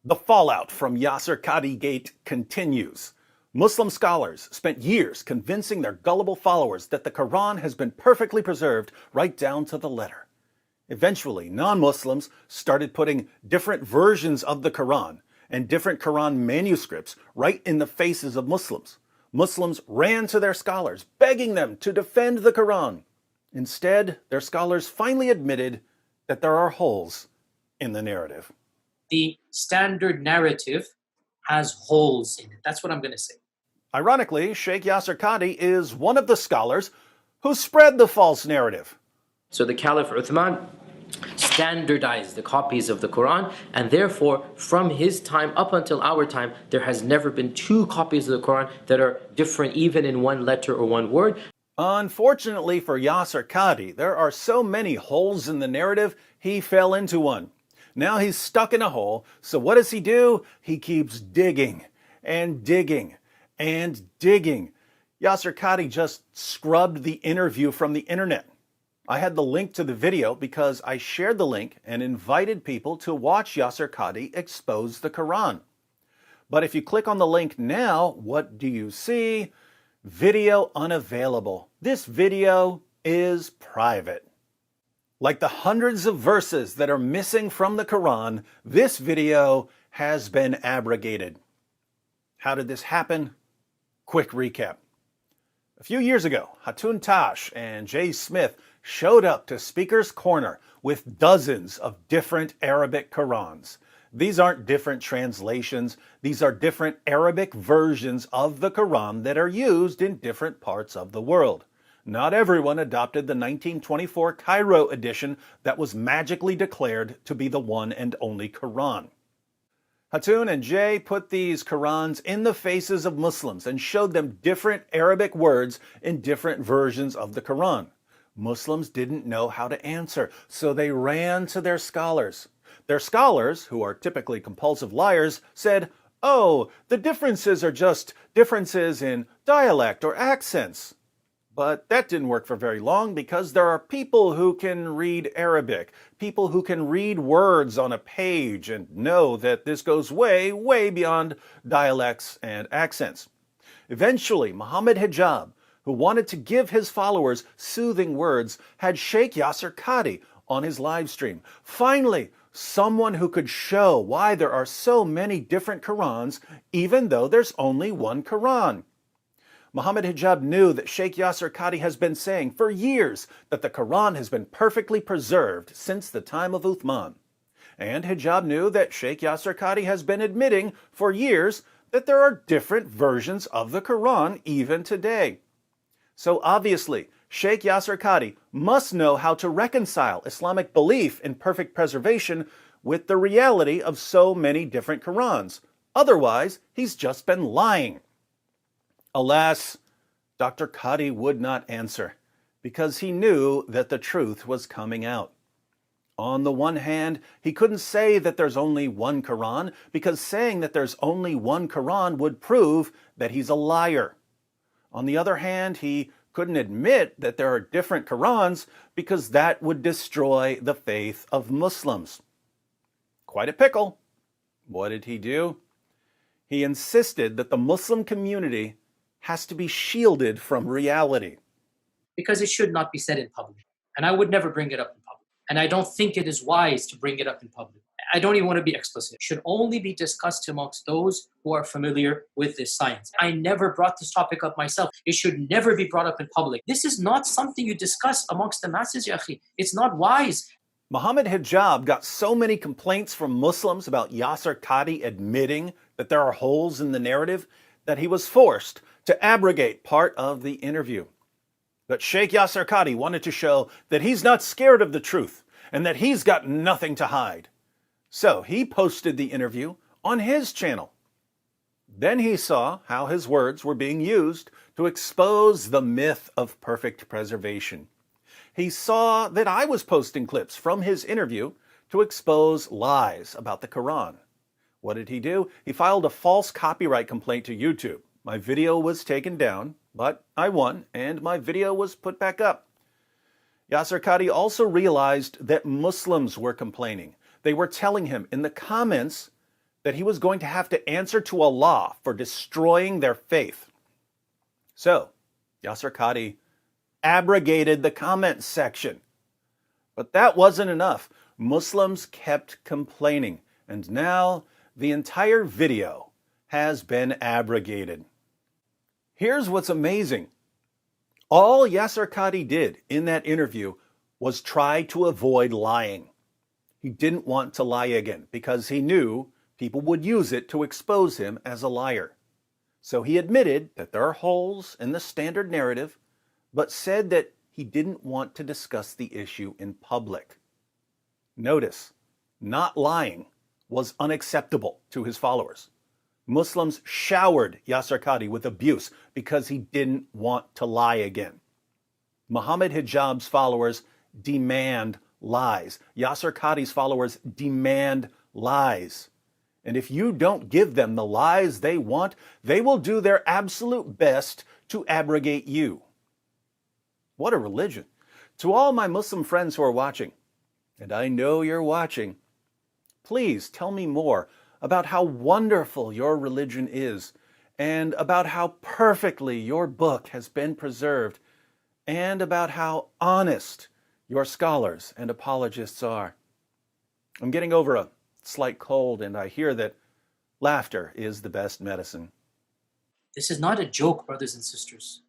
The fallout from Yasir Qadhi Gate continues. Muslim scholars spent years convincing their gullible followers that the Quran has been perfectly preserved right down to the letter. Eventually, non-Muslims started putting different versions of the Quran and different Quran manuscripts right in the faces of Muslims. Muslims ran to their scholars, begging them to defend the Quran. Instead, their scholars finally admitted that there are holes in the narrative. The standard narrative has holes in it. That's what I'm going to say. Ironically, Sheikh Yasir Qadhi is one of the scholars who spread the false narrative. So the Caliph Uthman standardized the copies of the Quran, and therefore from his time up until our time there has never been two copies of the Quran that are different even in one letter or one word. Unfortunately for Yasir Qadhi, there are so many holes in the narrative, he fell into one. Now he's stuck in a hole, so what does he do? He keeps digging and digging and digging. Yasir Qadhi just scrubbed the interview from the internet. I had the link to the video because I shared the link and invited people to watch Yasir Qadhi expose the Quran. But if you click on the link now, what do you see? Video unavailable. This video is private. Like the hundreds of verses that are missing from the Quran, this video has been abrogated. How did this happen? Quick recap. A few years ago, Hatun Tash and Jay Smith showed up to Speaker's Corner with dozens of different Arabic Qurans. These aren't different translations. These are different Arabic versions of the Quran that are used in different parts of the world. Not everyone adopted the 1924 Cairo edition that was magically declared to be the one and only Quran. Hatun and Jay put these Qurans in the faces of Muslims and showed them different Arabic words in different versions of the Quran. Muslims didn't know how to answer, so they ran to their scholars. Their scholars, who are typically compulsive liars, said, "Oh, the differences are just differences in dialect or accents." But that didn't work for very long because there are people who can read Arabic, people who can read words on a page and know that this goes way, way beyond dialects and accents. Eventually, Muhammad Hijab, who wanted to give his followers soothing words, had Sheikh Yasir Qadhi on his live stream. Finally, someone who could show why there are so many different Qurans, even though there's only one Quran. Muhammad Hijab knew that Sheikh Yasir Qadhi has been saying for years that the Quran has been perfectly preserved since the time of Uthman. And Hijab knew that Sheikh Yasir Qadhi has been admitting for years that there are different versions of the Quran even today. So obviously, Sheikh Yasir Qadhi must know how to reconcile Islamic belief in perfect preservation with the reality of so many different Qurans. Otherwise, he's just been lying. Alas, Dr. Qadhi would not answer because he knew that the truth was coming out. On the one hand, he couldn't say that there's only one Quran because saying that there's only one Quran would prove that he's a liar. On the other hand, he couldn't admit that there are different Qurans because that would destroy the faith of Muslims. Quite a pickle. What did he do? He insisted that the Muslim community has to be shielded from reality. Because it should not be said in public. And I would never bring it up in public. And I don't think it is wise to bring it up in public. I don't even want to be explicit. It should only be discussed amongst those who are familiar with this science. I never brought this topic up myself. It should never be brought up in public. This is not something you discuss amongst the masses, ya akhi. It's not wise. Muhammad Hijab got so many complaints from Muslims about Yasir Qadhi admitting that there are holes in the narrative that he was forced to abrogate part of the interview. But Sheikh Yasir Qadhi wanted to show that he's not scared of the truth and that he's got nothing to hide. So he posted the interview on his channel. Then he saw how his words were being used to expose the myth of perfect preservation. He saw that I was posting clips from his interview to expose lies about the Quran. What did he do? He filed a false copyright complaint to YouTube. My video was taken down, but I won, and my video was put back up. Yasir Qadhi also realized that Muslims were complaining. They were telling him in the comments that he was going to have to answer to Allah for destroying their faith. So, Yasir Qadhi abrogated the comment section. But that wasn't enough. Muslims kept complaining, and now the entire video has been abrogated. Here's what's amazing. All Yasir Qadhi did in that interview was try to avoid lying. He didn't want to lie again because he knew people would use it to expose him as a liar. So he admitted that there are holes in the standard narrative, but said that he didn't want to discuss the issue in public. Notice, not lying was unacceptable to his followers. Muslims showered Yasir Qadhi with abuse because he didn't want to lie again. Muhammad Hijab's followers demand lies. Yasir Qadhi's followers demand lies. And if you don't give them the lies they want, they will do their absolute best to abrogate you. What a religion. To all my Muslim friends who are watching, and I know you're watching, please tell me more about how wonderful your religion is, and about how perfectly your book has been preserved, and about how honest your scholars and apologists are. I'm getting over a slight cold, and I hear that laughter is the best medicine. This is not a joke, brothers and sisters.